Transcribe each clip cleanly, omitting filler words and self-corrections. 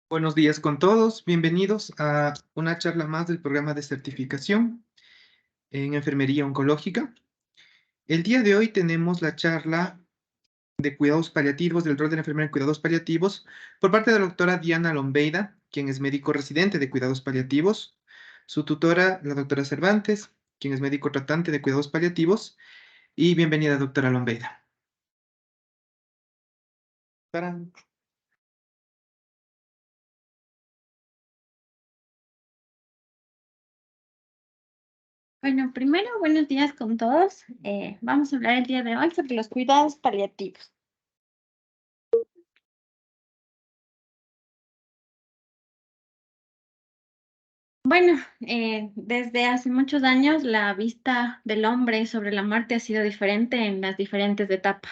Buenos días con todos, bienvenidos a una charla más del programa de certificación en enfermería oncológica. El día de hoy tenemos la charla de cuidados paliativos, del rol de la enfermera en cuidados paliativos, por parte de la doctora Diana Lombeida, quien es médico residente de cuidados paliativos, su tutora, la doctora Cervantes, quien es médico tratante de cuidados paliativos, y bienvenida, doctora Lombeida. Tarán. Bueno, primero, buenos días con todos. Vamos a hablar el día de hoy sobre los cuidados paliativos. Bueno, desde hace muchos años la vista del hombre sobre la muerte ha sido diferente en las diferentes etapas.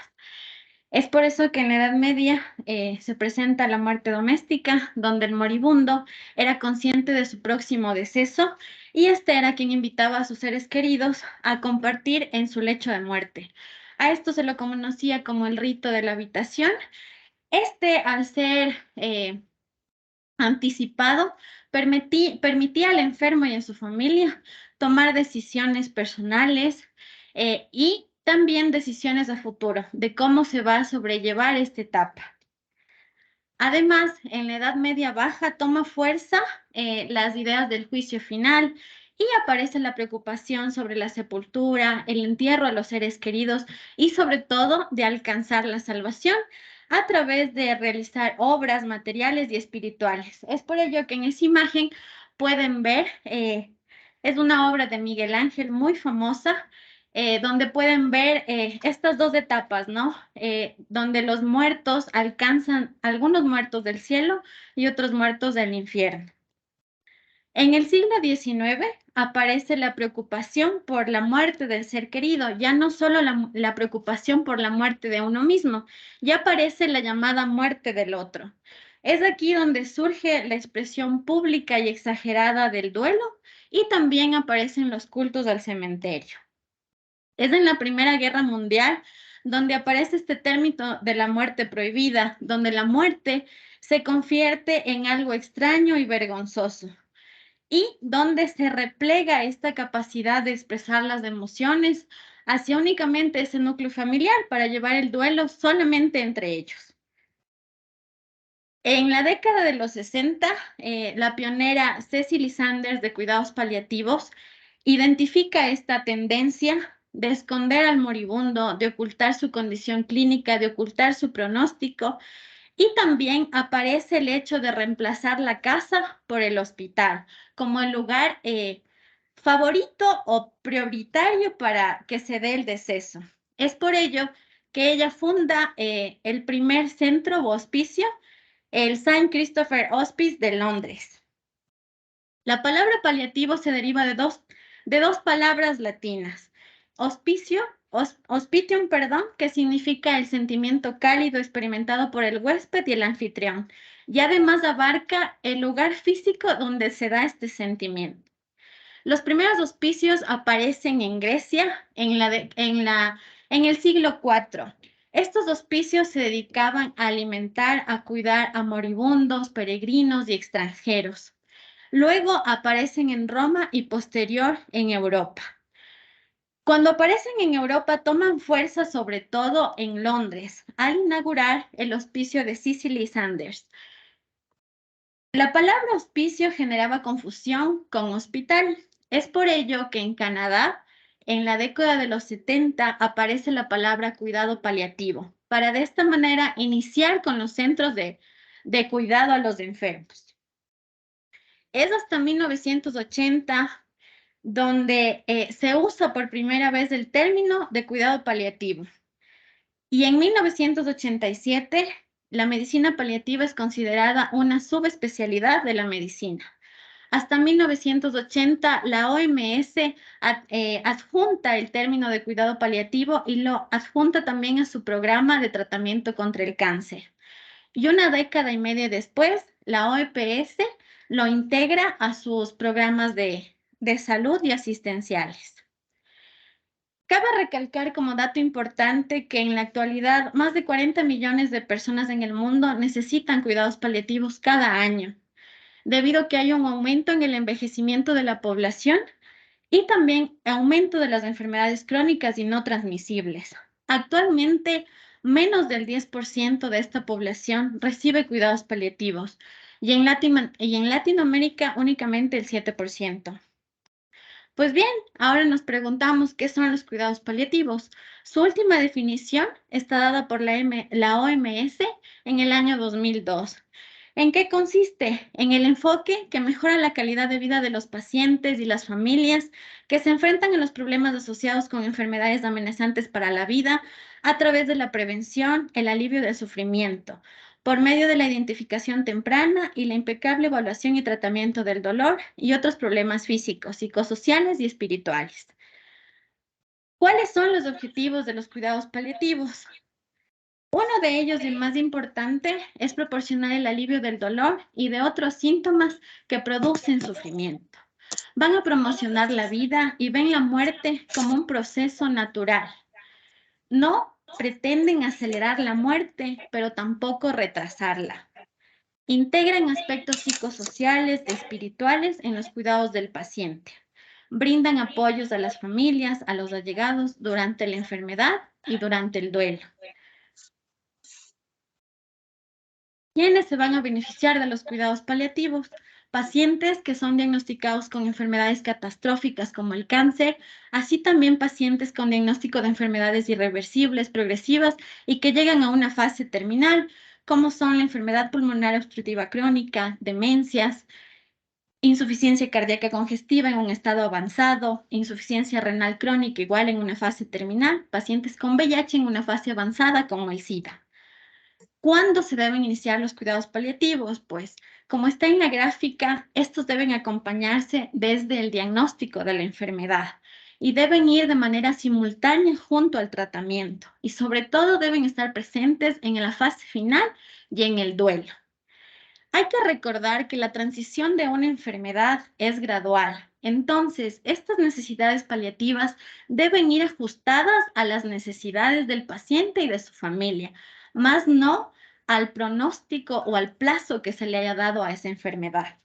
Es por eso que en la Edad Media se presenta la muerte doméstica, donde el moribundo era consciente de su próximo deceso y este era quien invitaba a sus seres queridos a compartir en su lecho de muerte. A esto se lo conocía como el rito de la habitación. Al ser anticipado, permitía al enfermo y a su familia tomar decisiones personales y también decisiones a futuro de cómo se va a sobrellevar esta etapa. Además, en la Edad Media Baja toma fuerza las ideas del juicio final y aparece la preocupación sobre la sepultura, el entierro a los seres queridos y sobre todo de alcanzar la salvación a través de realizar obras materiales y espirituales. Es por ello que en esa imagen pueden ver, es una obra de Miguel Ángel muy famosa, donde pueden ver estas dos etapas, ¿no? Donde los muertos alcanzan, algunos muertos del cielo y otros muertos del infierno. En el siglo XIX aparece la preocupación por la muerte del ser querido, ya no solo la preocupación por la muerte de uno mismo, ya aparece la llamada muerte del otro. Es aquí donde surge la expresión pública y exagerada del duelo y también aparecen los cultos al cementerio. Es en la Primera Guerra Mundial donde aparece este término de la muerte prohibida, donde la muerte se convierte en algo extraño y vergonzoso, y donde se replega esta capacidad de expresar las emociones hacia únicamente ese núcleo familiar para llevar el duelo solamente entre ellos. En la década de los 60, la pionera Cecily Sanders de cuidados paliativos identifica esta tendencia de esconder al moribundo, de ocultar su condición clínica, de ocultar su pronóstico, y también aparece el hecho de reemplazar la casa por el hospital como el lugar favorito o prioritario para que se dé el deceso. Es por ello que ella funda el primer centro o hospicio, el Saint Christopher Hospice de Londres. La palabra paliativo se deriva de dos palabras latinas, hospitium, perdón, que significa el sentimiento cálido experimentado por el huésped y el anfitrión, y además abarca el lugar físico donde se da este sentimiento. Los primeros hospicios aparecen en Grecia en el siglo IV. Estos hospicios se dedicaban a alimentar, a cuidar a moribundos, peregrinos y extranjeros. Luego aparecen en Roma y posterior en Europa. Cuando aparecen en Europa toman fuerza sobre todo en Londres, al inaugurar el hospicio de Cecily Sanders. La palabra hospicio generaba confusión con hospital. Es por ello que en Canadá, en la década de los 70, aparece la palabra cuidado paliativo, para de esta manera iniciar con los centros de cuidado a los enfermos. Es hasta 1980 donde se usa por primera vez el término de cuidado paliativo. Y en 1987, la medicina paliativa es considerada una subespecialidad de la medicina. Hasta 1980, la OMS adjunta el término de cuidado paliativo y lo adjunta también a su programa de tratamiento contra el cáncer. Y una década y media después, la OPS lo integra a sus programas de salud y asistenciales. Cabe recalcar como dato importante que en la actualidad más de 40 millones de personas en el mundo necesitan cuidados paliativos cada año, debido a que hay un aumento en el envejecimiento de la población y también aumento de las enfermedades crónicas y no transmisibles. Actualmente, menos del 10% de esta población recibe cuidados paliativos y en Latinoamérica únicamente el 7%. Pues bien, ahora nos preguntamos qué son los cuidados paliativos. Su última definición está dada por la OMS en el año 2002. ¿En qué consiste? En el enfoque que mejora la calidad de vida de los pacientes y las familias que se enfrentan a los problemas asociados con enfermedades amenazantes para la vida a través de la prevención, el alivio del sufrimiento, por medio de la identificación temprana y la impecable evaluación y tratamiento del dolor y otros problemas físicos, psicosociales y espirituales. ¿Cuáles son los objetivos de los cuidados paliativos? Uno de ellos, y el más importante, es proporcionar el alivio del dolor y de otros síntomas que producen sufrimiento. Van a promocionar la vida y ven la muerte como un proceso natural. No pretenden acelerar la muerte, pero tampoco retrasarla. Integran aspectos psicosociales, espirituales en los cuidados del paciente. Brindan apoyos a las familias, a los allegados durante la enfermedad y durante el duelo. ¿Quiénes se van a beneficiar de los cuidados paliativos? Pacientes que son diagnosticados con enfermedades catastróficas como el cáncer, así también pacientes con diagnóstico de enfermedades irreversibles, progresivas y que llegan a una fase terminal, como son la enfermedad pulmonar obstructiva crónica, demencias, insuficiencia cardíaca congestiva en un estado avanzado, insuficiencia renal crónica igual en una fase terminal, pacientes con VIH en una fase avanzada como el SIDA. ¿Cuándo se deben iniciar los cuidados paliativos? Pues, como está en la gráfica, estos deben acompañarse desde el diagnóstico de la enfermedad y deben ir de manera simultánea junto al tratamiento y sobre todo deben estar presentes en la fase final y en el duelo. Hay que recordar que la transición de una enfermedad es gradual. Entonces, estas necesidades paliativas deben ir ajustadas a las necesidades del paciente y de su familia, más no al pronóstico o al plazo que se le haya dado a esa enfermedad.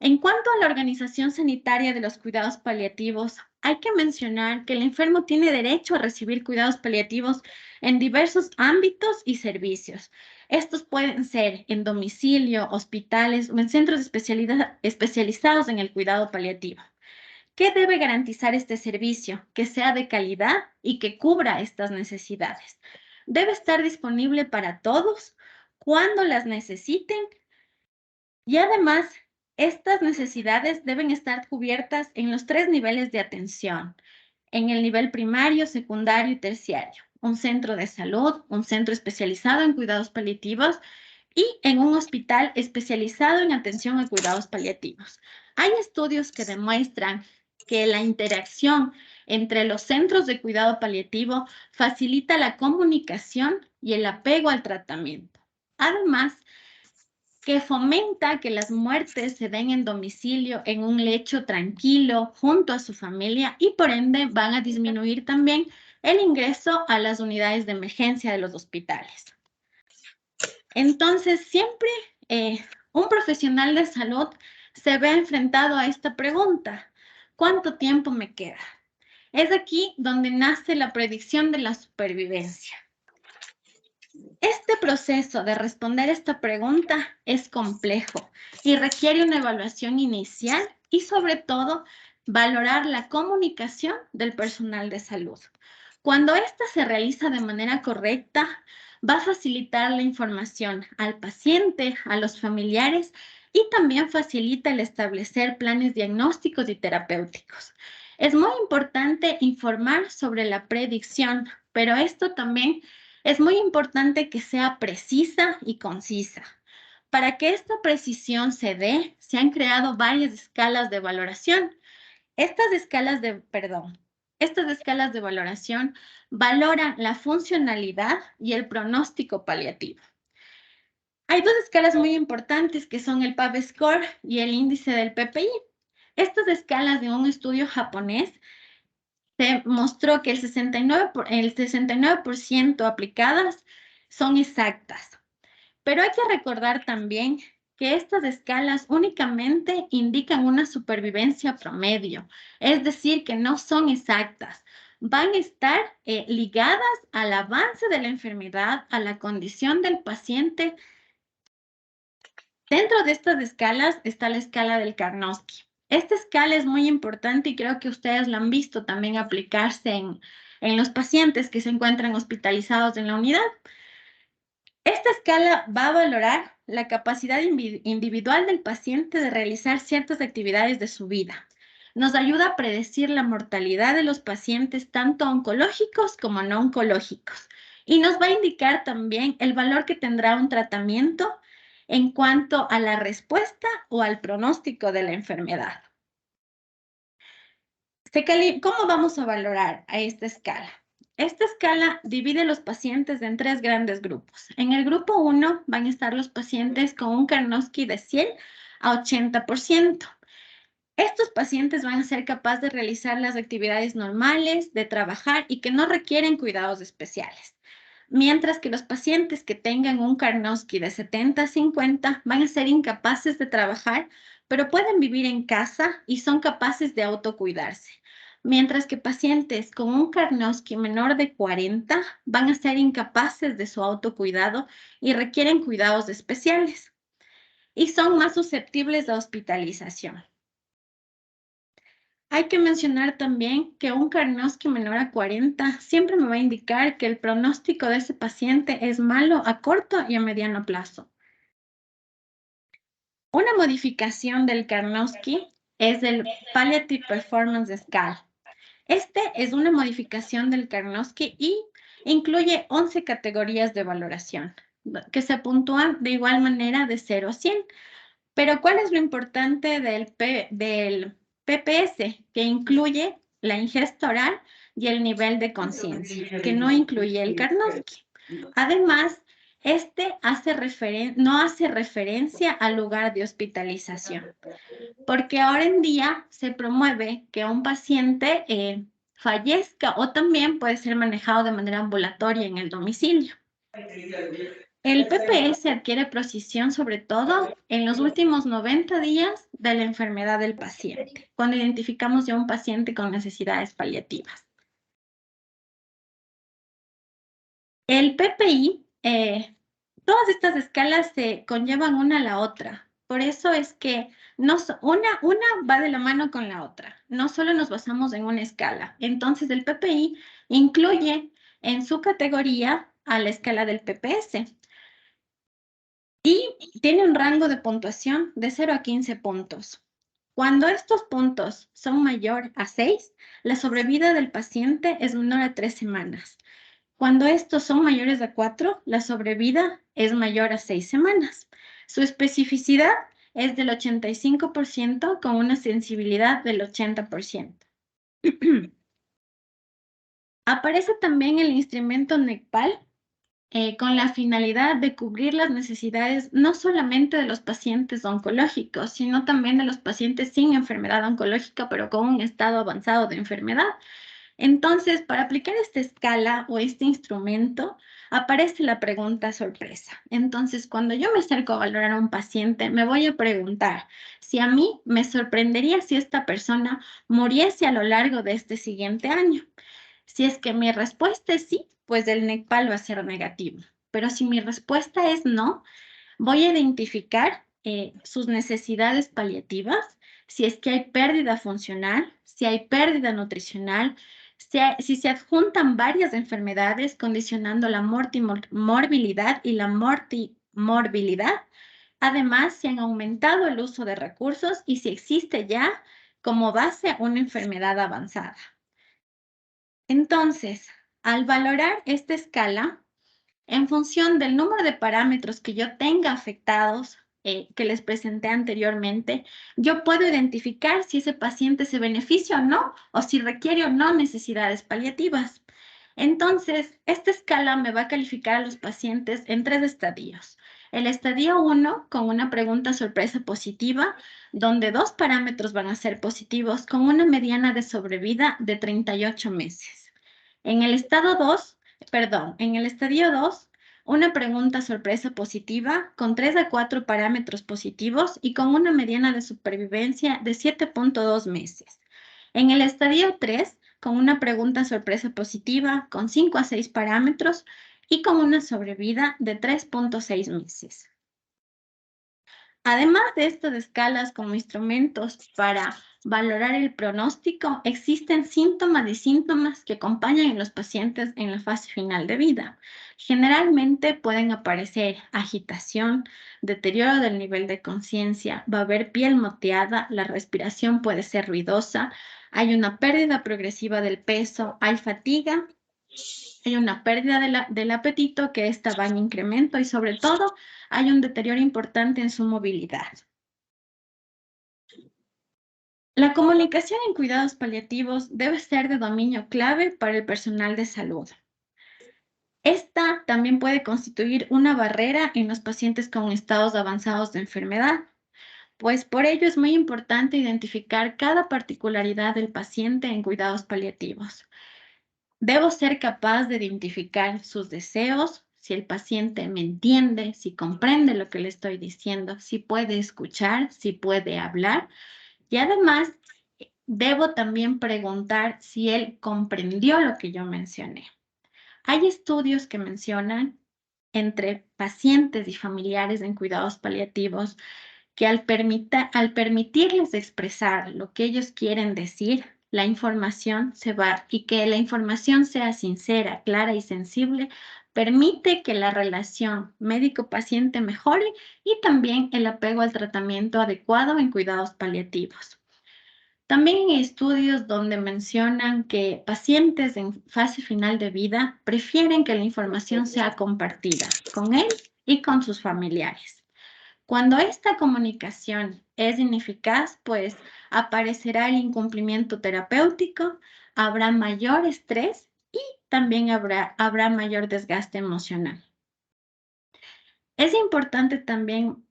En cuanto a la organización sanitaria de los cuidados paliativos, hay que mencionar que el enfermo tiene derecho a recibir cuidados paliativos en diversos ámbitos y servicios. Estos pueden ser en domicilio, hospitales o en centros especializados en el cuidado paliativo. ¿Qué debe garantizar este servicio? Que sea de calidad y que cubra estas necesidades. Debe estar disponible para todos cuando las necesiten y además, estas necesidades deben estar cubiertas en los 3 niveles de atención, en el nivel primario, secundario y terciario, un centro de salud, un centro especializado en cuidados paliativos y en un hospital especializado en atención a cuidados paliativos. Hay estudios que demuestran que la interacción entre los centros de cuidado paliativo facilita la comunicación y el apego al tratamiento. Además, que fomenta que las muertes se den en domicilio, en un lecho tranquilo, junto a su familia y por ende van a disminuir también el ingreso a las unidades de emergencia de los hospitales. Entonces, siempre un profesional de salud se ve enfrentado a esta pregunta: ¿cuánto tiempo me queda? Es aquí donde nace la predicción de la supervivencia. Este proceso de responder esta pregunta es complejo y requiere una evaluación inicial y sobre todo valorar la comunicación del personal de salud. Cuando esta se realiza de manera correcta, va a facilitar la información al paciente, a los familiares y también facilita el establecer planes diagnósticos y terapéuticos. Es muy importante informar sobre la predicción, pero esto también es muy importante que sea precisa y concisa. Para que esta precisión se dé, se han creado varias escalas de valoración. Estas escalas de valoración valoran la funcionalidad y el pronóstico paliativo. Hay dos escalas muy importantes que son el PAV Score y el índice del PPI. Estas escalas de un estudio japonés se mostró que el 69% aplicadas son exactas. Pero hay que recordar también que estas escalas únicamente indican una supervivencia promedio, es decir, que no son exactas. Van a estar ligadas al avance de la enfermedad, a la condición del paciente. Dentro de estas escalas está la escala del Karnofsky. Esta escala es muy importante y creo que ustedes la han visto también aplicarse en los pacientes que se encuentran hospitalizados en la unidad. Esta escala va a valorar la capacidad individual del paciente de realizar ciertas actividades de su vida. Nos ayuda a predecir la mortalidad de los pacientes, tanto oncológicos como no oncológicos. Y nos va a indicar también el valor que tendrá un tratamiento en cuanto a la respuesta o al pronóstico de la enfermedad. ¿Cómo vamos a valorar a esta escala? Esta escala divide a los pacientes en 3 grandes grupos. En el grupo 1 van a estar los pacientes con un Karnofsky de 100 a 80%. Estos pacientes van a ser capaces de realizar las actividades normales, de trabajar y que no requieren cuidados especiales. Mientras que los pacientes que tengan un Karnofsky de 70 a 50 van a ser incapaces de trabajar, pero pueden vivir en casa y son capaces de autocuidarse. Mientras que pacientes con un Karnofsky menor de 40 van a ser incapaces de su autocuidado y requieren cuidados especiales. Y son más susceptibles a hospitalización. Hay que mencionar también que un Karnofsky menor a 40 siempre me va a indicar que el pronóstico de ese paciente es malo a corto y a mediano plazo. Una modificación del Karnofsky es el Palliative Performance Scale. Este es una modificación del Karnofsky y incluye 11 categorías de valoración que se puntúan de igual manera de 0 a 100. Pero ¿cuál es lo importante del PPS? Que incluye la ingesta oral y el nivel de conciencia, que no incluye el Karnofsky. Además, este no hace referencia al lugar de hospitalización, porque ahora en día se promueve que un paciente fallezca o también puede ser manejado de manera ambulatoria en el domicilio. El PPS adquiere precisión sobre todo en los últimos 90 días de la enfermedad del paciente, cuando identificamos ya un paciente con necesidades paliativas. El PPI, todas estas escalas se conllevan una a la otra. Por eso es que una va de la mano con la otra. No solo nos basamos en una escala. Entonces, el PPI incluye en su categoría a la escala del PPS. Y tiene un rango de puntuación de 0 a 15 puntos. Cuando estos puntos son mayor a 6, la sobrevida del paciente es menor a 3 semanas. Cuando estos son mayores a 4, la sobrevida es mayor a 6 semanas. Su especificidad es del 85% con una sensibilidad del 80%. Aparece también el instrumento NECPAL, con la finalidad de cubrir las necesidades no solamente de los pacientes oncológicos, sino también de los pacientes sin enfermedad oncológica, pero con un estado avanzado de enfermedad. Entonces, para aplicar esta escala o este instrumento, aparece la pregunta sorpresa. Entonces, cuando yo me acerco a valorar a un paciente, me voy a preguntar si a mí me sorprendería si esta persona muriese a lo largo de este siguiente año. Si es que mi respuesta es sí, pues el NECPAL va a ser negativo. Pero si mi respuesta es no, voy a identificar sus necesidades paliativas, si es que hay pérdida funcional, si hay pérdida nutricional, si se adjuntan varias enfermedades condicionando la morbilidad y la morbilidad. Además, si han aumentado el uso de recursos y si existe ya como base una enfermedad avanzada. Entonces, al valorar esta escala, en función del número de parámetros que yo tenga afectados, que les presenté anteriormente, yo puedo identificar si ese paciente se beneficia o no, o si requiere o no necesidades paliativas. Entonces, esta escala me va a calificar a los pacientes en 3 estadios. El estadio 1 con una pregunta sorpresa positiva, donde 2 parámetros van a ser positivos con una mediana de sobrevida de 38 meses. En el en el estadio 2, una pregunta sorpresa positiva con 3 a 4 parámetros positivos y con una mediana de supervivencia de 7.2 meses. En el estadio 3, con una pregunta sorpresa positiva con 5 a 6 parámetros y con una sobrevida de 3.6 meses. Además de estas escalas como instrumentos para valorar el pronóstico, existen síntomas y síntomas que acompañan a los pacientes en la fase final de vida. Generalmente pueden aparecer agitación, deterioro del nivel de conciencia, va a haber piel moteada, la respiración puede ser ruidosa, hay una pérdida progresiva del peso, hay fatiga, hay una pérdida del apetito, que esta va en incremento, y sobre todo hay un deterioro importante en su movilidad. La comunicación en cuidados paliativos debe ser de dominio clave para el personal de salud. Esta también puede constituir una barrera en los pacientes con estados avanzados de enfermedad, pues por ello es muy importante identificar cada particularidad del paciente en cuidados paliativos. Debo ser capaz de identificar sus deseos, si el paciente me entiende, si comprende lo que le estoy diciendo, si puede escuchar, si puede hablar. Y además, debo también preguntar si él comprendió lo que yo mencioné. Hay estudios que mencionan entre pacientes y familiares en cuidados paliativos que al permitirles expresar lo que ellos quieren decir, la información se va, y que la información sea sincera, clara y sensible, permite que la relación médico-paciente mejore y también el apego al tratamiento adecuado en cuidados paliativos. También hay estudios donde mencionan que pacientes en fase final de vida prefieren que la información sea compartida con él y con sus familiares. Cuando esta comunicación es ineficaz, pues aparecerá el incumplimiento terapéutico, habrá mayor estrés y también habrá mayor desgaste emocional. Es importante también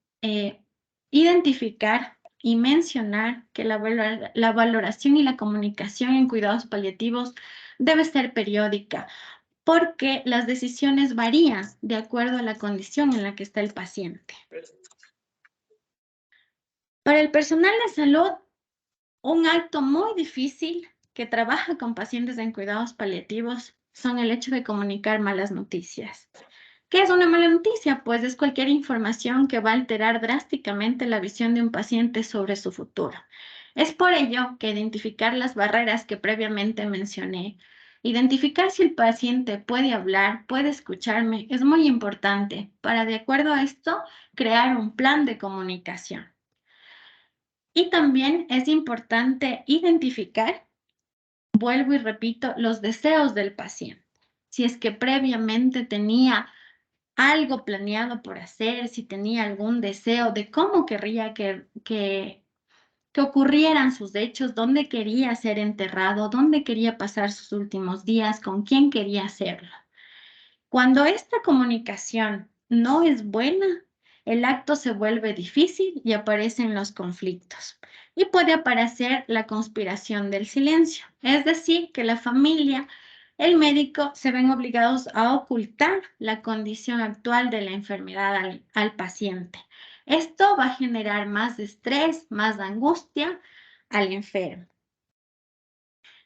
identificar y mencionar que la valoración y la comunicación en cuidados paliativos debe ser periódica, porque las decisiones varían de acuerdo a la condición en la que está el paciente. Para el personal de salud, un acto muy difícil que trabaja con pacientes en cuidados paliativos son el hecho de comunicar malas noticias. ¿Qué es una mala noticia? Pues es cualquier información que va a alterar drásticamente la visión de un paciente sobre su futuro. Es por ello que identificar las barreras que previamente mencioné, identificar si el paciente puede hablar, puede escucharme, es muy importante para, de acuerdo a esto, crear un plan de comunicación. Y también es importante identificar, vuelvo y repito, los deseos del paciente. Si es que previamente tenía algo planeado por hacer, si tenía algún deseo de cómo querría que ocurrieran sus hechos, dónde quería ser enterrado, dónde quería pasar sus últimos días, con quién quería hacerlo. Cuando esta comunicación no es buena, el acto se vuelve difícil y aparecen los conflictos. Y puede aparecer la conspiración del silencio, es decir, que la familia, el médico se ven obligados a ocultar la condición actual de la enfermedad al paciente. Esto va a generar más estrés, más angustia al enfermo.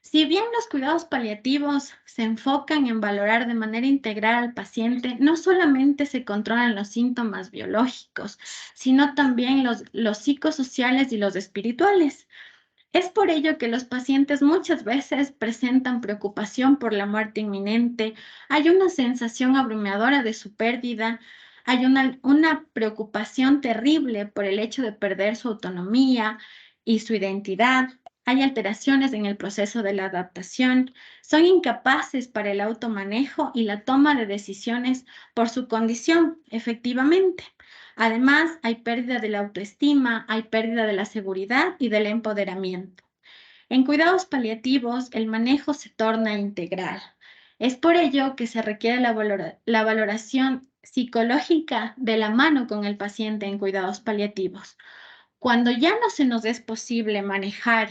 Si bien los cuidados paliativos se enfocan en valorar de manera integral al paciente, no solamente se controlan los síntomas biológicos, sino también los psicosociales y los espirituales. Es por ello que los pacientes muchas veces presentan preocupación por la muerte inminente, hay una sensación abrumadora de su pérdida, hay una preocupación terrible por el hecho de perder su autonomía y su identidad. Hay alteraciones en el proceso de la adaptación, son incapaces para el automanejo y la toma de decisiones por su condición, efectivamente. Además, hay pérdida de la autoestima, hay pérdida de la seguridad y del empoderamiento. En cuidados paliativos, el manejo se torna integral. Es por ello que se requiere la valoración psicológica de la mano con el paciente en cuidados paliativos. Cuando ya no se nos es posible manejar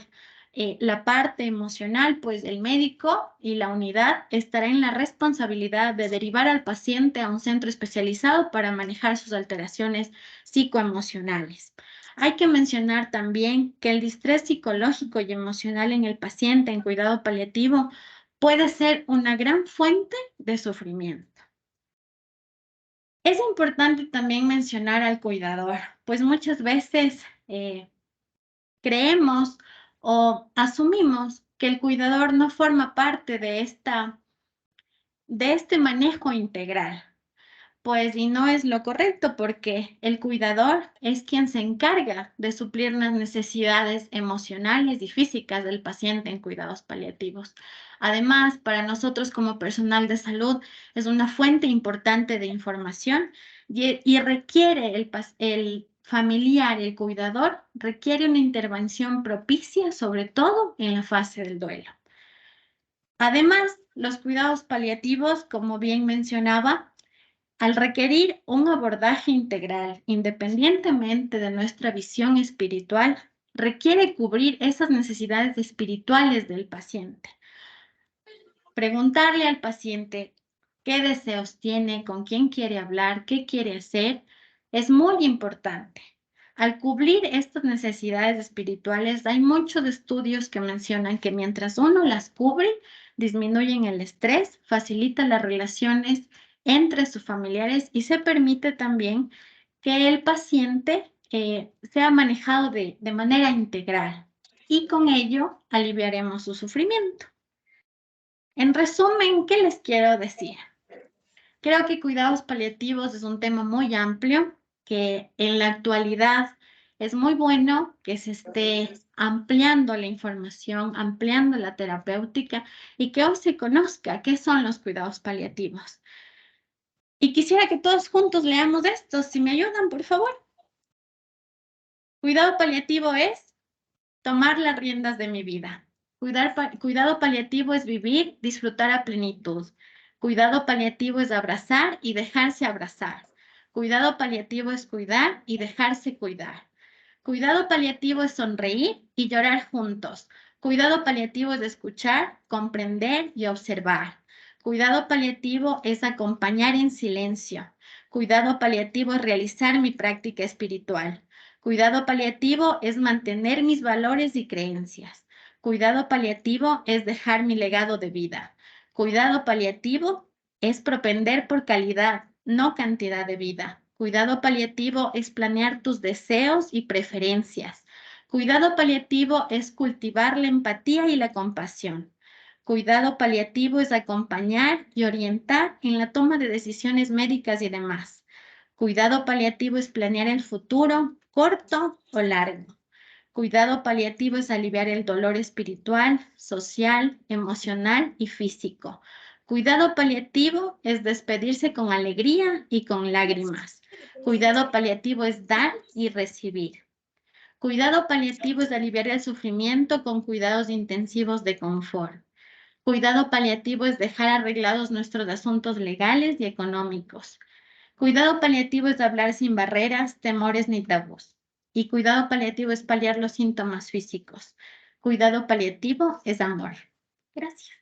la parte emocional, pues el médico y la unidad estará en la responsabilidad de derivar al paciente a un centro especializado para manejar sus alteraciones psicoemocionales. Hay que mencionar también que el distrés psicológico y emocional en el paciente en cuidado paliativo puede ser una gran fuente de sufrimiento. Es importante también mencionar al cuidador, pues muchas veces creemos o asumimos que el cuidador no forma parte de este manejo integral. Pues y no es lo correcto porque el cuidador es quien se encarga de suplir las necesidades emocionales y físicas del paciente en cuidados paliativos. Además, para nosotros como personal de salud es una fuente importante de información y requiere el familiar, el cuidador, requiere una intervención propicia, sobre todo en la fase del duelo. Además, los cuidados paliativos, como bien mencionaba, al requerir un abordaje integral, independientemente de nuestra visión espiritual, requiere cubrir esas necesidades espirituales del paciente. Preguntarle al paciente qué deseos tiene, con quién quiere hablar, qué quiere hacer, es muy importante. Al cubrir estas necesidades espirituales, hay muchos estudios que mencionan que mientras uno las cubre, disminuyen el estrés, facilita las relaciones entre sus familiares y se permite también que el paciente sea manejado de manera integral y con ello aliviaremos su sufrimiento. En resumen, ¿qué les quiero decir? Creo que cuidados paliativos es un tema muy amplio, que en la actualidad es muy bueno que se esté ampliando la información, ampliando la terapéutica y que hoy se conozca qué son los cuidados paliativos. Y quisiera que todos juntos leamos esto, si me ayudan, por favor. Cuidado paliativo es tomar las riendas de mi vida. Cuidado paliativo es vivir, disfrutar a plenitud. Cuidado paliativo es abrazar y dejarse abrazar. Cuidado paliativo es cuidar y dejarse cuidar. Cuidado paliativo es sonreír y llorar juntos. Cuidado paliativo es escuchar, comprender y observar. Cuidado paliativo es acompañar en silencio. Cuidado paliativo es realizar mi práctica espiritual. Cuidado paliativo es mantener mis valores y creencias. Cuidado paliativo es dejar mi legado de vida. Cuidado paliativo es propender por calidad, no cantidad de vida. Cuidado paliativo es planear tus deseos y preferencias. Cuidado paliativo es cultivar la empatía y la compasión. Cuidado paliativo es acompañar y orientar en la toma de decisiones médicas y demás. Cuidado paliativo es planear el futuro, corto o largo. Cuidado paliativo es aliviar el dolor espiritual, social, emocional y físico. Cuidado paliativo es despedirse con alegría y con lágrimas. Cuidado paliativo es dar y recibir. Cuidado paliativo es aliviar el sufrimiento con cuidados intensivos de confort. Cuidado paliativo es dejar arreglados nuestros asuntos legales y económicos. Cuidado paliativo es hablar sin barreras, temores ni tabús. Y cuidado paliativo es paliar los síntomas físicos. Cuidado paliativo es amor. Gracias.